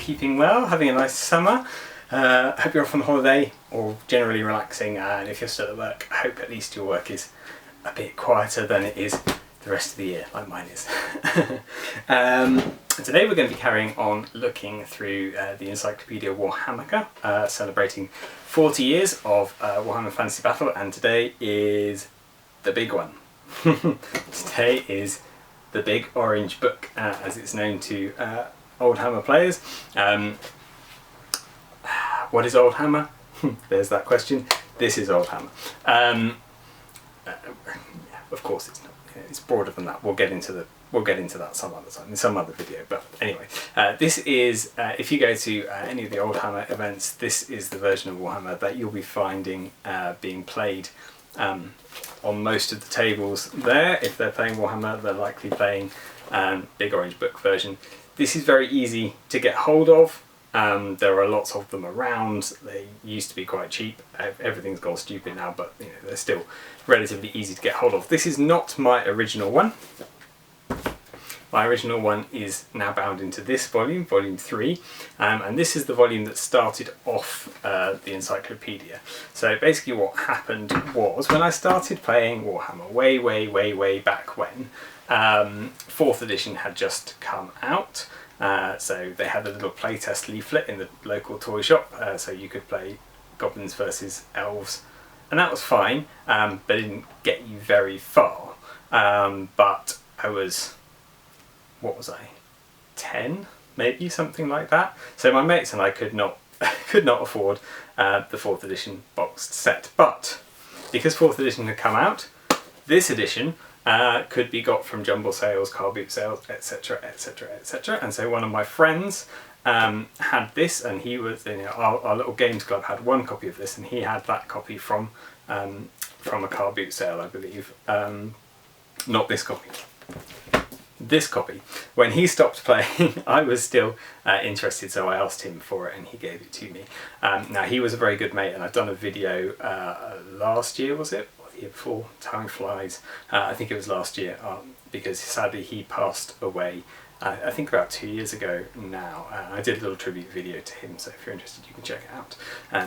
keeping well, having a nice summer. Hope you're off on holiday or generally relaxing, and if you're still at work, I hope at least your work is a bit quieter than it is the rest of the year, like mine is. Today we're going to be carrying on looking through the Encyclopaedia Warhammica, celebrating 40 years of Warhammer Fantasy Battle, and today is the big one. Today is the big orange book, as it's known to Oldhammer players. What is Oldhammer? There's that question. This is Oldhammer. Of course it's not. It's broader than that. We'll get into that some other time in some other video. But anyway, this is if you go to any of the Oldhammer events, this is the version of Warhammer that you'll be finding being played on most of the tables there. If they're playing Warhammer, they're likely playing big orange book version. This is very easy to get hold of. There are lots of them around. They used to be quite cheap. Everything's gone stupid now, but you know, they're still relatively easy to get hold of. This is not my original one. My original one is now bound into this volume, volume 3, and this is the volume that started off the encyclopedia. So basically what happened was, when I started playing Warhammer way back when, 4th edition had just come out. So they had a little playtest leaflet in the local toy shop, so you could play goblins versus elves, and that was fine, but it didn't get you very far. But I was, what was I, 10 maybe, something like that. So my mates and I could not afford the 4th edition boxed set, but because 4th edition had come out, this edition could be got from jumble sales, car boot sales, etc, etc, etc. And so one of my friends had this, and he was, you know, our little games club had one copy of this, and he had that copy from a car boot sale, I believe. Not this copy. This copy. When he stopped playing, I was still interested, so I asked him for it and he gave it to me. Now, he was a very good mate, and I've done a video last year, was it? Or the year before? Time flies. I think it was last year, because sadly he passed away, I think about 2 years ago now. I did a little tribute video to him, so if you're interested you can check it out.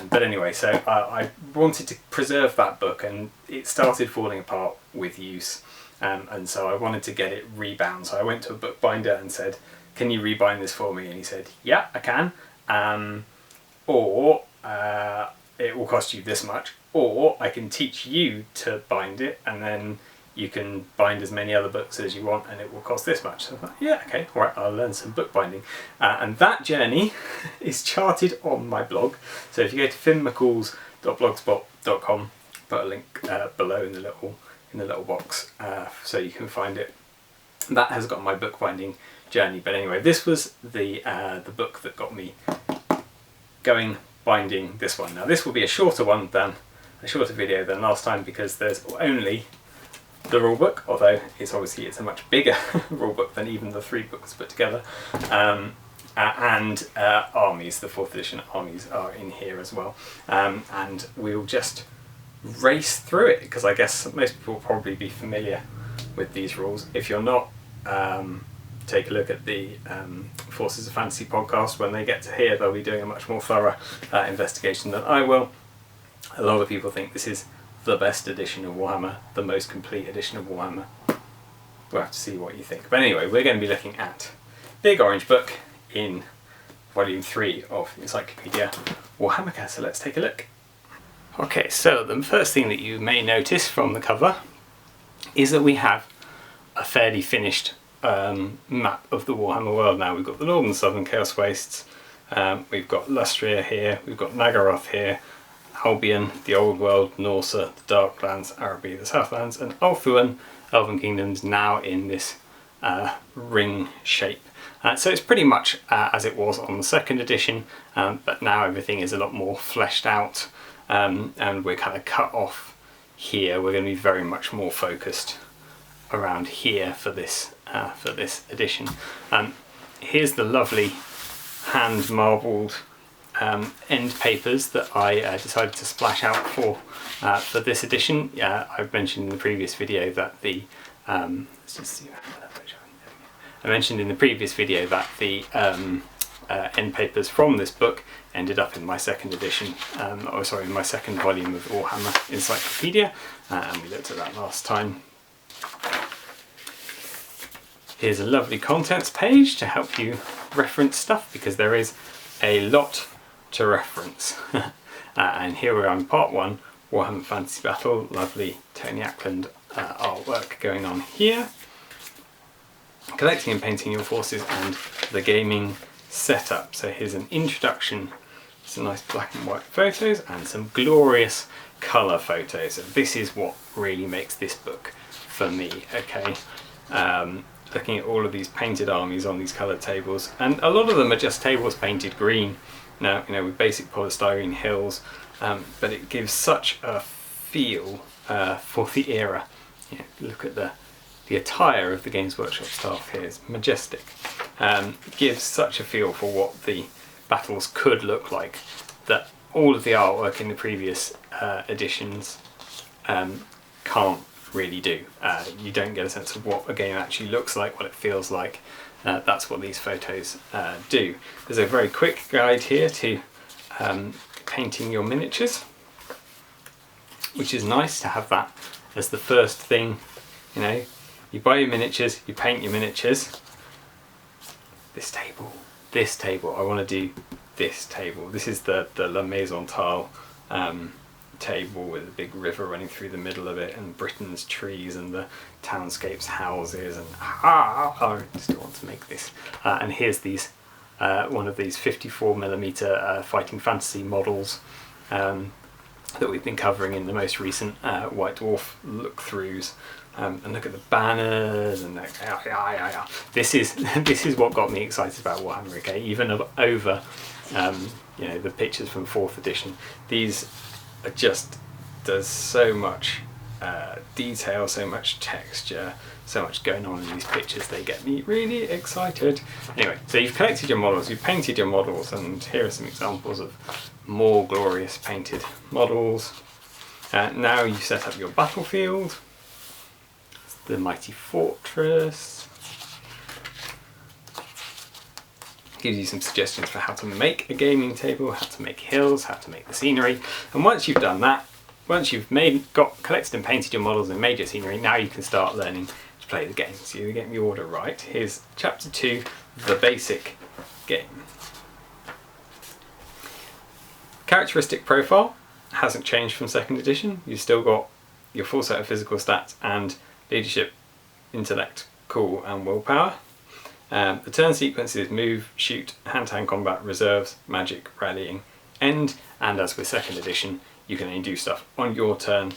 But anyway, so I wanted to preserve that book, and it started falling apart with use. And so I wanted to get it rebound, so I went to a bookbinder and said, can you rebind this for me? And he said, yeah, I can, or it will cost you this much, or I can teach you to bind it, and then you can bind as many other books as you want, and it will cost this much. So I thought, yeah, okay, all right, I'll learn some bookbinding. And that journey is charted on my blog. So if you go to finnmccool's.blogspot.com, put a link below in the little box, so you can find it. That has got my bookbinding journey. But anyway, this was the book that got me going binding this one. Now this will be a shorter video than last time, because there's only the rulebook, although it's a much bigger rulebook than even the 3 books put together. And armies, the 4th edition armies are in here as well. And we'll just race through it, because I guess most people will probably be familiar with these rules. If you're not, take a look at the Forces of Fantasy podcast. When they get to here, they'll be doing a much more thorough investigation than I will. A lot of people think this is the best edition of Warhammer, the most complete edition of Warhammer. We'll have to see what you think. But anyway, we're going to be looking at Big Orange Book in volume 3 of Encyclopaedia Warhammica. So let's take a look. Okay, so the first thing that you may notice from the cover is that we have a fairly finished map of the Warhammer world now. We've got the Northern and Southern Chaos Wastes, we've got Lustria here, we've got Nagaroth here, Albion, the Old World, Norsa, the Darklands, Araby, the Southlands, and Ulthuan, Elven Kingdoms, now in this ring shape. So it's pretty much as it was on the 2nd edition, but now everything is a lot more fleshed out. And we're kind of cut off here. We're going to be very much more focused around here for this edition. Here's the lovely hand marbled end papers that I decided to splash out for this edition. I've mentioned in the previous video that the let's just see. I mentioned in the previous video that the end papers from this book ended up in my second edition, in my second volume of Warhammer Encyclopaedia, and we looked at that last time. Here's a lovely contents page to help you reference stuff, because there is a lot to reference. And here we are in part 1, Warhammer Fantasy Battle, lovely Tony Ackland artwork going on here. Collecting and painting your forces and the gaming setup. So here's an introduction, some nice black and white photos and some glorious colour photos. And this is what really makes this book for me, okay? Looking at all of these painted armies on these coloured tables, and a lot of them are just tables painted green now, you know, with basic polystyrene hills, but it gives such a feel for the era. You know, look at the attire of the Games Workshop staff here is majestic. It gives such a feel for what the battles could look like that all of the artwork in the previous editions can't really do. You don't get a sense of what a game actually looks like, what it feels like. That's what these photos do. There's a very quick guide here to painting your miniatures, which is nice to have that as the first thing. You know, you buy your miniatures, you paint your miniatures. This table, I want to do this table. This is the La Maison Tile table with a big river running through the middle of it, and Britain's trees and the townscapes, houses, and I still want to make this. And here's these one of these 54mm fighting fantasy models that we've been covering in the most recent White Dwarf look-throughs. And look at the banners, and this is what got me excited about Warhammer. Okay, even over you know, the pictures from 4th edition. These are just, there's so much detail, so much texture, so much going on in these pictures. They get me really excited. Anyway, so you've collected your models, you've painted your models, and here are some examples of more glorious painted models. Now you set up your battlefield. The mighty fortress. Gives you some suggestions for how to make a gaming table, how to make hills, how to make the scenery. And once you've done that, once you've collected and painted your models and made your scenery, now you can start learning to play the game. So you're getting the order right. Here's chapter 2, the basic game. Characteristic profile hasn't changed from 2nd edition. You've still got your full set of physical stats and leadership, intellect, cool, and willpower. The turn sequence is move, shoot, hand-to-hand combat, reserves, magic, rallying, end, and as with 2nd edition, you can only do stuff on your turn,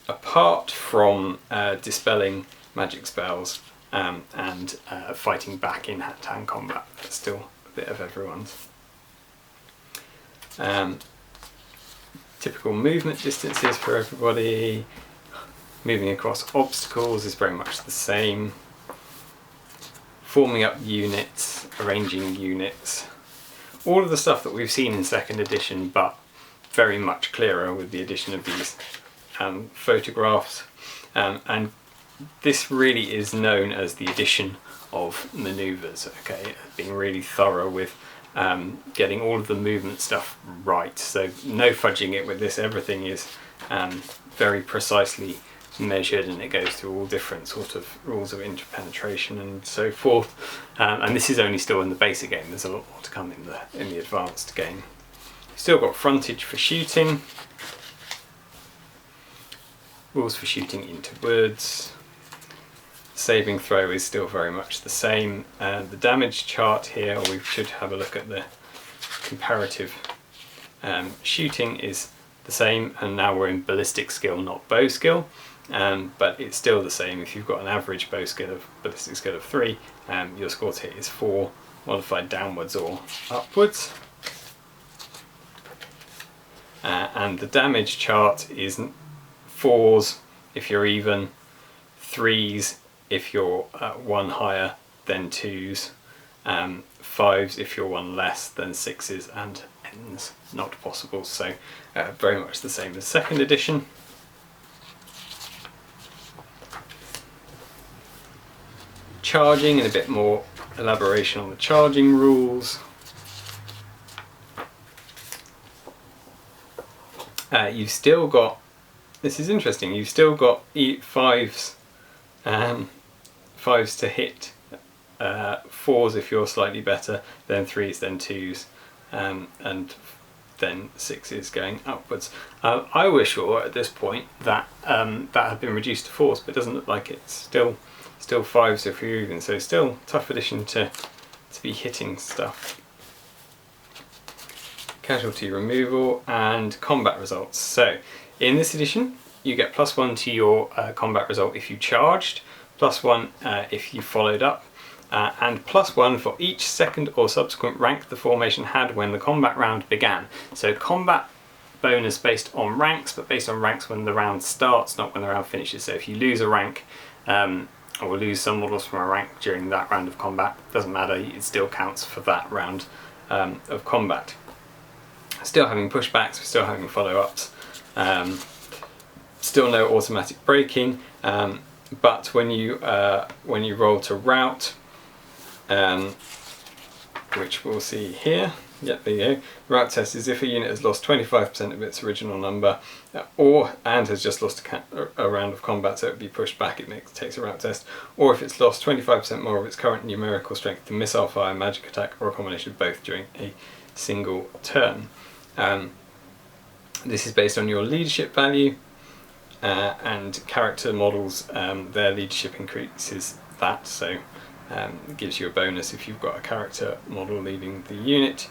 apart from dispelling magic spells and fighting back in hand-to-hand combat. That's still a bit of everyone's. Typical movement distances for everybody. Moving across obstacles is very much the same. Forming up units, arranging units. All of the stuff that we've seen in 2nd edition, but very much clearer with the addition of these photographs. And this really is known as the addition of manoeuvres, okay? Being really thorough with getting all of the movement stuff right. So no fudging it with this, everything is very precisely measured, and it goes through all different sort of rules of interpenetration and so forth. And this is only still in the basic game. There's a lot more to come in the advanced game. Still got frontage for shooting, rules for shooting into woods. Saving throw is still very much the same. The damage chart here, we should have a look at the comparative. Shooting is the same, and now we're in ballistic skill, not bow skill. But it's still the same. If you've got an average bow skill of ballistic skill of 3, your score to hit is 4, modified downwards or upwards. And the damage chart is 4s if you're even, 3s if you're 1 higher than 2s, 5s if you're 1 less than 6s, and ends not possible. So very much the same as 2nd edition. Charging, and a bit more elaboration on the charging rules. you've still got, this is interesting, you've still got fives to hit, fours if you're slightly better, then threes, then twos, and then sixes going upwards. I was sure at this point that that had been reduced to fours, but it doesn't look like it. It's still fives if you're even, so still tough addition to be hitting stuff. Casualty removal and combat results. So in this edition you get +1 to your combat result if you charged, +1 if you followed up, and +1 for each second or subsequent rank the formation had when the combat round began. So combat bonus based on ranks, but based on ranks when the round starts, not when the round finishes. So if you lose a rank, or lose some models from a rank during that round of combat, doesn't matter, it still counts for that round of combat. Still having pushbacks, still having follow-ups, still no automatic braking, but when you roll to rout, which we'll see here, yep, there you go. The rout test is if a unit has lost 25% of its original number, and has just lost a round of combat, so it would be pushed back, it takes a rout test, or if it's lost 25% more of its current numerical strength to missile fire, magic attack, or a combination of both during a single turn. This is based on your leadership value, and character models, their leadership increases that, so it gives you a bonus if you've got a character model leading the unit.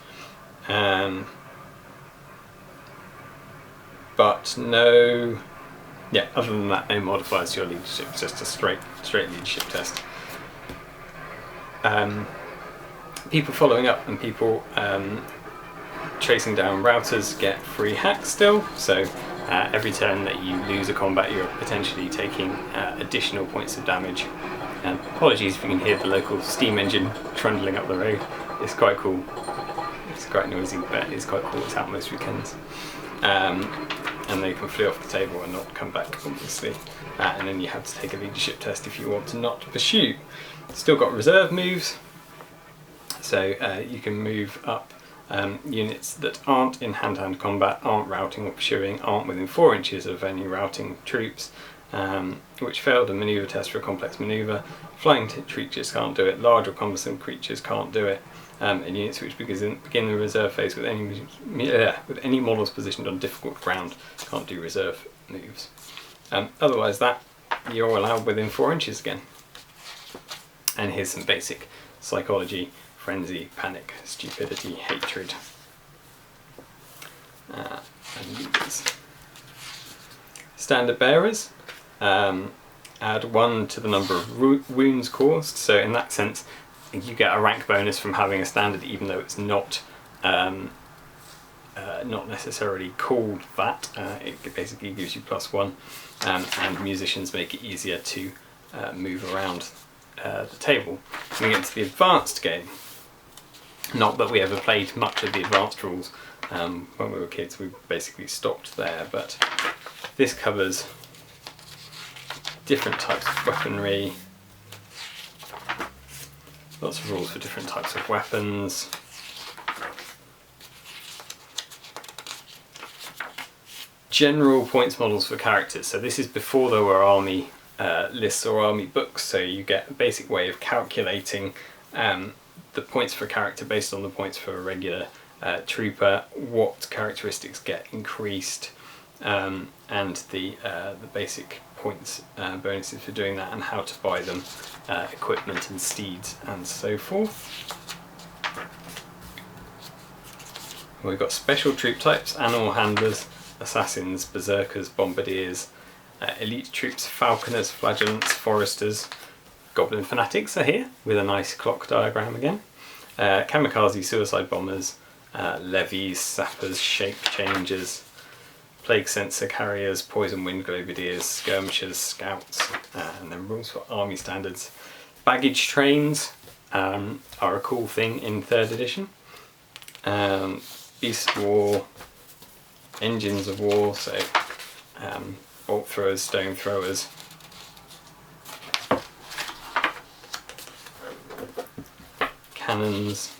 But no, yeah, other than that, no modifiers to your leadership, it's just a straight leadership test. People following up and people chasing down routers get free hacks still, so every turn that you lose a combat you're potentially taking additional points of damage. Apologies if you can hear the local steam engine trundling up the road, it's quite cool. It's quite noisy, but it's quite cool. It's out most weekends. And they can flee off the table and not come back, obviously. And then you have to take a leadership test if you want to not pursue. Still got reserve moves, so you can move up units that aren't in hand-to-hand combat, aren't routing or pursuing, aren't within 4 inches of any routing troops, which failed a manoeuvre test for a complex manoeuvre. Flying creatures can't do it, large or cumbersome creatures can't do it, and units which begin the reserve phase with any models positioned on difficult ground can't do reserve moves. Otherwise that, you're allowed within 4 inches again. And here's some basic psychology: frenzy, panic, stupidity, hatred. And leaders. Standard bearers. Add 1 to the number of wounds caused, so in that sense you get a rank bonus from having a standard, even though it's not necessarily called that. It basically gives you +1, and musicians make it easier to move around the table. When we get into the advanced game, not that we ever played much of the advanced rules when we were kids, we basically stopped there, but this covers different types of weaponry, lots of rules for different types of weapons, general points models for characters. So this is before there were army lists or army books, so you get a basic way of calculating the points for a character based on the points for a regular trooper, what characteristics get increased, and the basic points bonuses for doing that, and how to buy them, equipment and steeds and so forth. We've got special troop types: animal handlers, assassins, berserkers, bombardiers, elite troops, falconers, flagellants, foresters. Goblin fanatics are here with a nice clock diagram again. Kamikaze, suicide bombers, levies, sappers, shape changers, plague sensor carriers, poison wind globadiers, skirmishers, scouts, and then rules for army standards. Baggage trains are a cool thing in 3rd edition. Beast of War, engines of war, so bolt throwers, stone throwers. Cannons,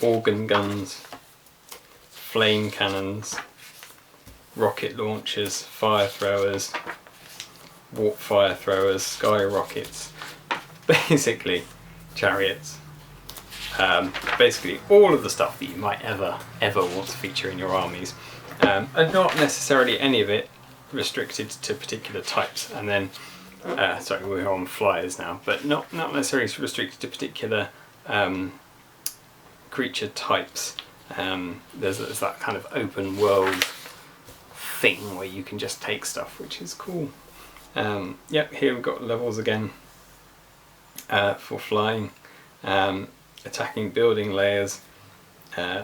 organ guns, flame cannons, rocket launchers, fire throwers, warp fire throwers, sky rockets, basically chariots. Basically all of the stuff that you might ever want to feature in your armies, and not necessarily any of it restricted to particular types. And then sorry, we're on flyers now, but not necessarily restricted to particular creature types. There's that kind of open world thing where you can just take stuff, which is cool. Yep, here we've got levels again for flying, attacking building layers,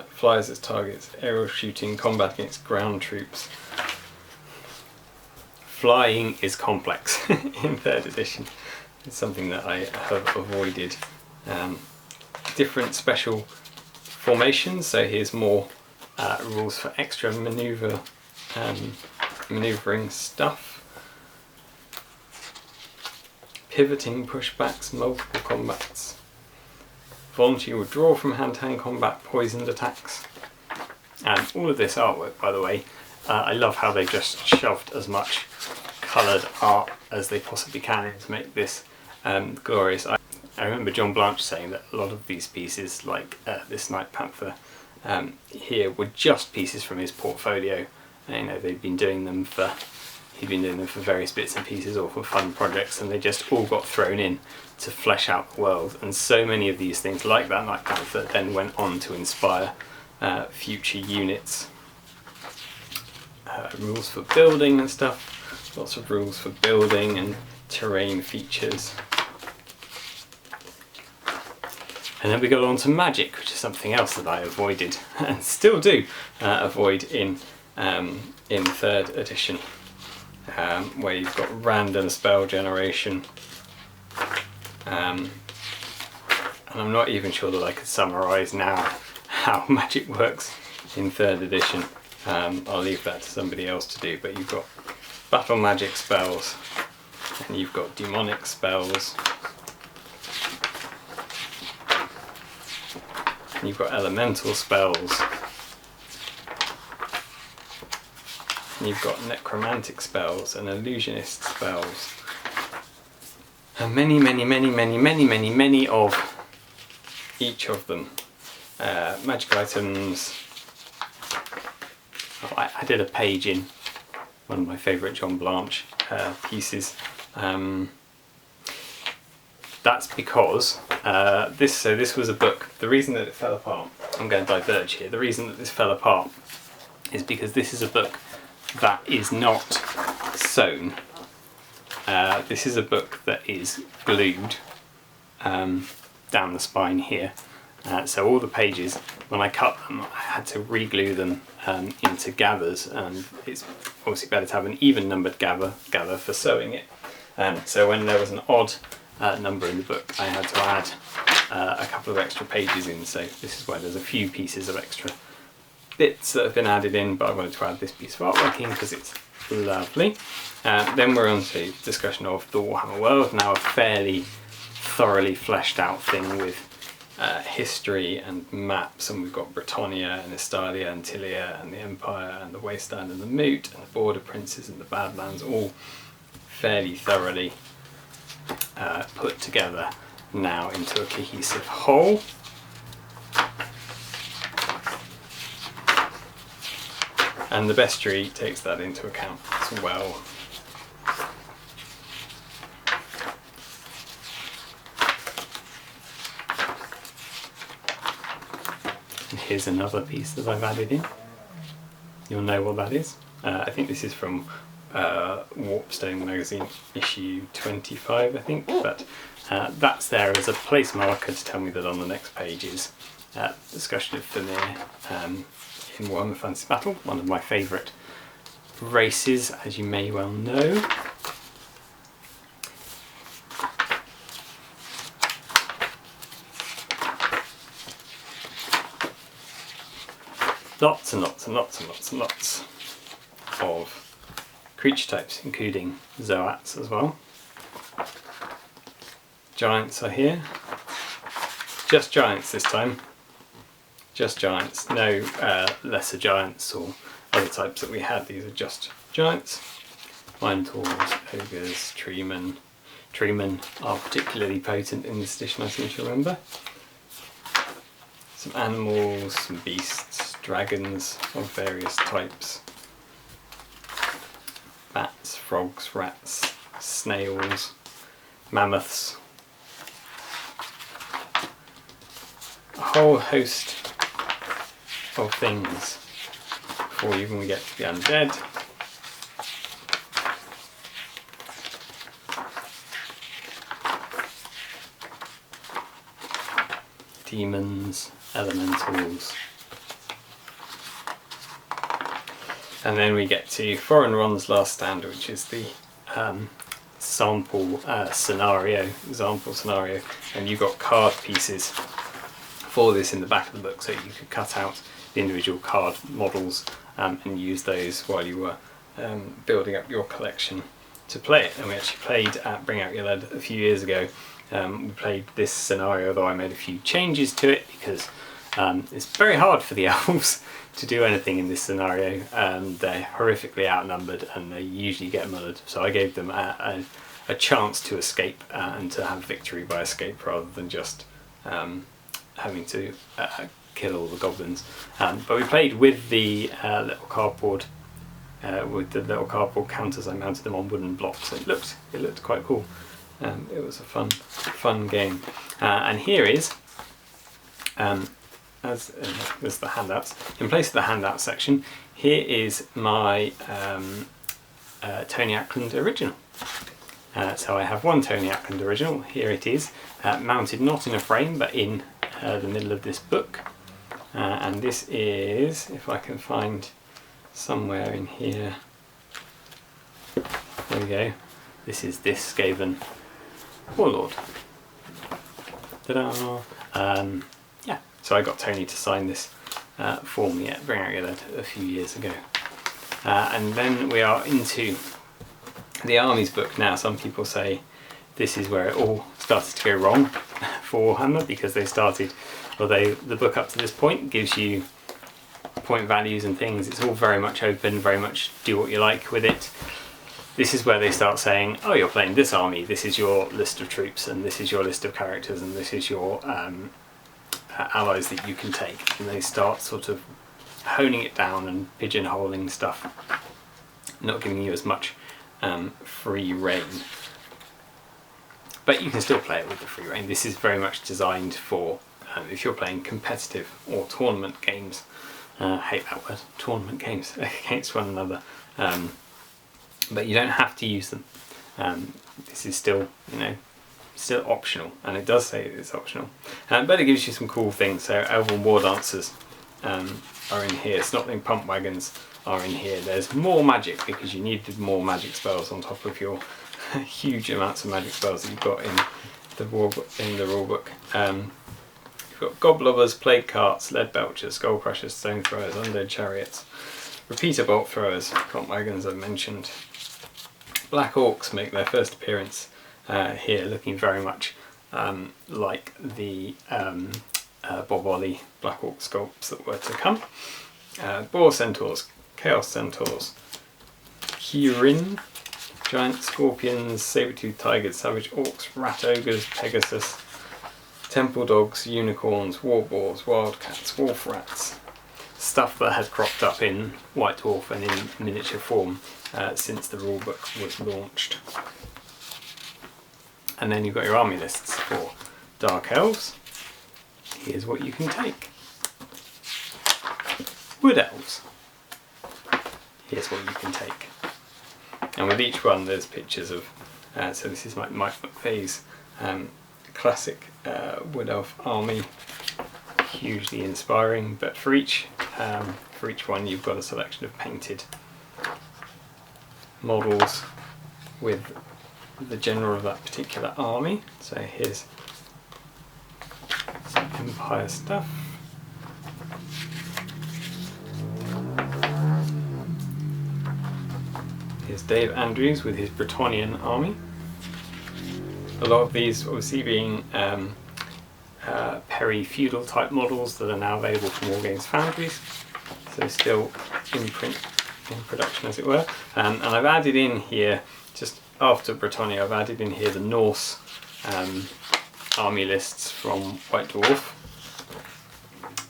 flyers as targets, aerial shooting, combat against ground troops. Flying is complex in 3rd edition. It's something that I have avoided. Different special formations, so here's more rules for extra manoeuvring stuff. Pivoting pushbacks, multiple combats. Volunteer withdrawal from hand-to-hand combat, poisoned attacks. And all of this artwork, by the way, I love how they've just shoved as much coloured art as they possibly can in to make this glorious. I remember John Blanche saying that a lot of these pieces, like this Night Panther here, were just pieces from his portfolio. And, he'd been doing them for various bits and pieces or for fun projects, and they just all got thrown in to flesh out the world. And so many of these things, like that Night Panther, then went on to inspire future units. Rules for building and stuff, lots of rules for building and terrain features. And then we got on to magic, which is something else that I avoided and still do avoid in 3rd edition, where you've got random spell generation. And I'm not even sure that I could summarise now how magic works in 3rd edition. I'll leave that to somebody else to do, but you've got battle magic spells, and you've got demonic spells, and you've got elemental spells, and you've got necromantic spells and illusionist spells, and many of each of them. Magic items. I did a page in one of my favourite John Blanche pieces. That's because this was a book. The reason that it fell apart, I'm going to diverge here, the reason that this fell apart is because this is a book that is not sewn. This is a book that is glued down the spine here. So all the pages, when I cut them, I had to re-glue them into gathers, and it's obviously better to have an even numbered gather for sewing it. So when there was an odd number in the book, I had to add a couple of extra pages in. So this is where there's a few pieces of extra bits that have been added in, but I wanted to add this piece of artwork in because it's lovely. Then we're on to discussion of the Warhammer world, now a fairly thoroughly fleshed out thing with history and maps, and we've got Britannia and Estalia and Tilia and the Empire and the Wasteland and the Moot and the Border Princes and the Badlands, all fairly thoroughly put together now into a cohesive whole. And the bestiary takes that into account as well. And here's another piece that I've added in. You'll know what that is. I think this is from Warpstone magazine issue 25, I think, but that's there as a place marker to tell me that on the next page is discussion of Thanir in Warhammer Fantasy Battle, one of my favourite races, as you may well know. Lots and lots and lots and lots and lots of creature types, including Zoats as well. Giants are here. Just giants this time. just giants, no lesser giants or other types that we had. These are just giants. Minotaurs, ogres, treemen. Treemen are particularly potent in this edition, I seem to remember. Some animals, some beasts, dragons of various types. Bats, frogs, rats, snails, mammoths. A whole host of things before you even get to the undead. Demons, elementals. And then we get to Foreign Ron's Last Stand, which is the example scenario, and you've got card pieces for this in the back of the book, so you could cut out the individual card models and use those while you were building up your collection to play it. And we actually played at Bring Out Your Lead a few years ago. We played this scenario, though I made a few changes to it because it's very hard for the elves to do anything in this scenario. They're horrifically outnumbered and they usually get mullered, so I gave them a chance to escape and to have victory by escape rather than just having to kill all the goblins. But we played with the little cardboard counters. I mounted them on wooden blocks. It looked quite cool. It was a fun game. And here is there's the handouts. In place of the handout section, here is my Tony Ackland original. So I have one Tony Ackland original. Here it is, mounted not in a frame but in the middle of this book. And this is, if I can find somewhere in here, there we go. This is this Skaven Warlord. Ta-da! Yeah, so I got Tony to sign this for me at Bring Out Your Lead a few years ago. And then we are into the armies book now. Some people say this is where it all started to go wrong for Warhammer, because they started, although the book up to this point gives you point values and things, it's all very much open, very much do what you like with it. This is where they start saying, oh, you're playing this army, this is your list of troops, and this is your list of characters, and this is your allies that you can take. And they start sort of honing it down and pigeonholing stuff, not giving you as much free reign. But you can still play it with the free reign. This is very much designed for if you're playing competitive or tournament games. I hate that word, tournament games, against one another. But you don't have to use them. This is still, still optional, and it does say it's optional. But it gives you some cool things. So Elven War Dancers are in here. Snotling Pump Wagons are in here. There's more magic because you needed more magic spells on top of your huge amounts of magic spells that you've got in the rulebook. You've got Goblobbers, Plague Carts, Lead Belchers, Skull Crushers, Stone Throwers, Undead Chariots, Repeater Bolt Throwers, Pump Wagons I've mentioned. Black Orcs make their first appearance here, looking very much like the Bob Ollie Black Orc sculpts that were to come. Boar Centaurs, Chaos Centaurs, Kirin, Giant Scorpions, Saber-toothed Tigers, Savage Orcs, Rat Ogres, Pegasus, Temple Dogs, Unicorns, War Boars, Wildcats, Wolf Rats. Stuff that had cropped up in White Dwarf and in miniature form since the rulebook was launched. And then you've got your army lists for Dark Elves. Here's what you can take. Wood Elves. Here's what you can take. And with each one there's pictures of, so this is Mike McVeigh's classic Wood Elf army. Hugely inspiring, but for each one you've got a selection of painted models with the general of that particular army. So here's some Empire stuff. Here's Dave Andrews with his Bretonnian army. A lot of these obviously being peri-feudal type models that are now available from War Games Foundries, so still in print, in production as it were. And I've added in here, just after Britannia, I've added in here the Norse army lists from White Dwarf,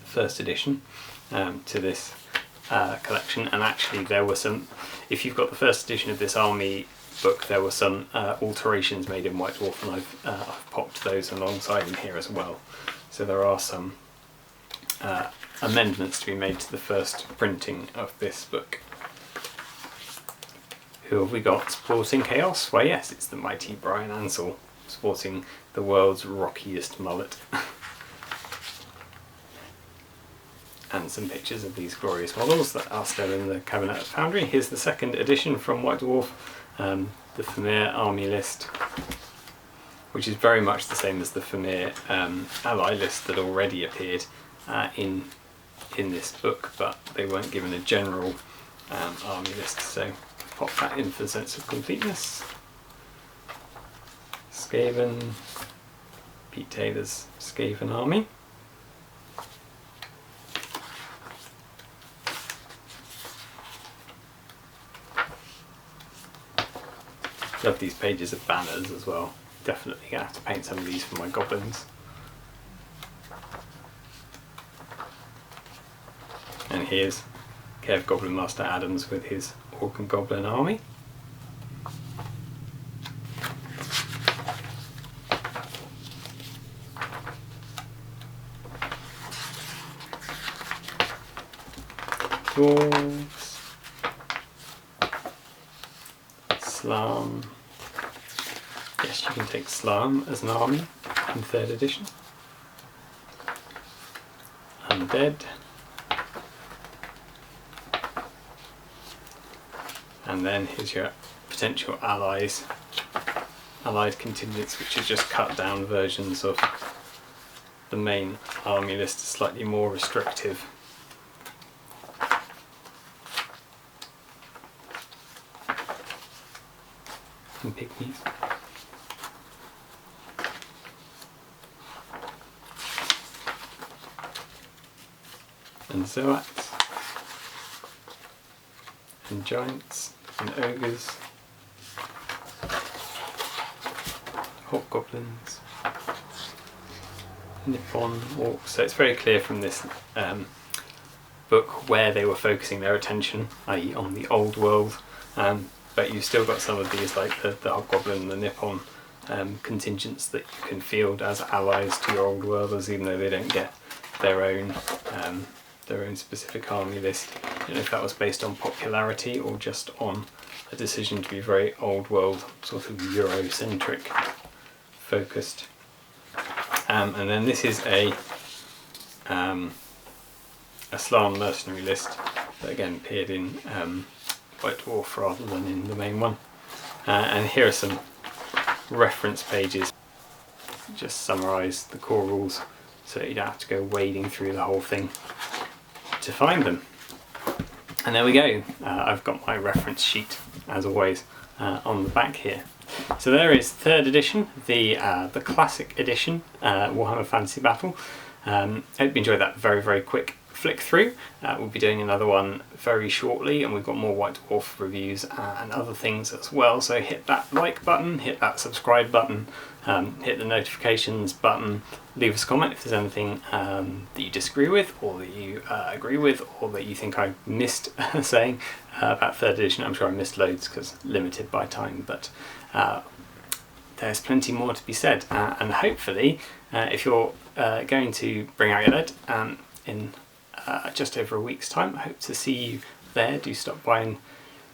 first edition, to this collection. And actually there were some, if you've got the first edition of this army book, there were some alterations made in White Dwarf, and I've popped those alongside in here as well. So there are some amendments to be made to the first printing of this book. Who have we got sporting chaos? Why yes, it's the mighty Brian Ansell, sporting the world's rockiest mullet. And some pictures of these glorious models that are still in the cabinet at Foundry. Here's the second edition from White Dwarf, the Vermeer army list, which is very much the same as the Vermeer ally list that already appeared in this book, but they weren't given a general army list, so pop that in for the sense of completeness. Skaven, Pete Taylor's Skaven army. Love these pages of banners as well. Definitely gonna have to paint some of these for my goblins. And here's Kev Goblin Master Adams with his Orc and Goblin army. Dwarves. Slam. Yes, you can take Slam as an army in 3rd edition. Undead. And then here's your potential allies, allied contingents, which are just cut down versions of the main army list, slightly more restrictive. And pygmies. And zoats. And giants. And ogres. Hobgoblins. Nippon orcs. So it's very clear from this book where they were focusing their attention, i.e. on the old world. But you've still got some of these, like the Hobgoblin and the Nippon contingents that you can field as allies to your old worlders, even though they don't get their own specific army list. I don't know if that was based on popularity or just on a decision to be very old world, sort of Eurocentric focused. And then this is a Slan mercenary list that again appeared in White Dwarf rather than in the main one. And here are some reference pages, just summarise the core rules so that you don't have to go wading through the whole thing to find them. And there we go, I've got my reference sheet as always on the back here. So there is 3rd edition, the classic edition, Warhammer Fantasy Battle. I hope you enjoyed that very quick flick through. We'll be doing another one very shortly, and we've got more White Dwarf reviews and other things as well, so hit that like button, hit that subscribe button, hit the notifications button, leave us a comment if there's anything that you disagree with or that you agree with or that you think I missed saying about 3rd edition. I'm sure I missed loads because limited by time, but there's plenty more to be said, and hopefully if you're going to bring out your lead in just over a week's time, I hope to see you there. Do stop by and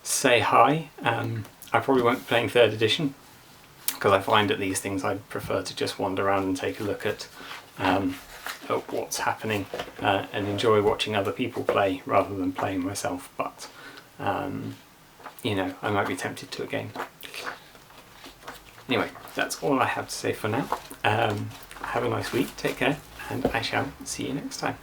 say hi. I probably won't be playing 3rd edition because I find at these things I prefer to just wander around and take a look at what's happening and enjoy watching other people play rather than playing myself, but you know, I might be tempted to again. Anyway, that's all I have to say for now. Have a nice week, take care, and I shall see you next time.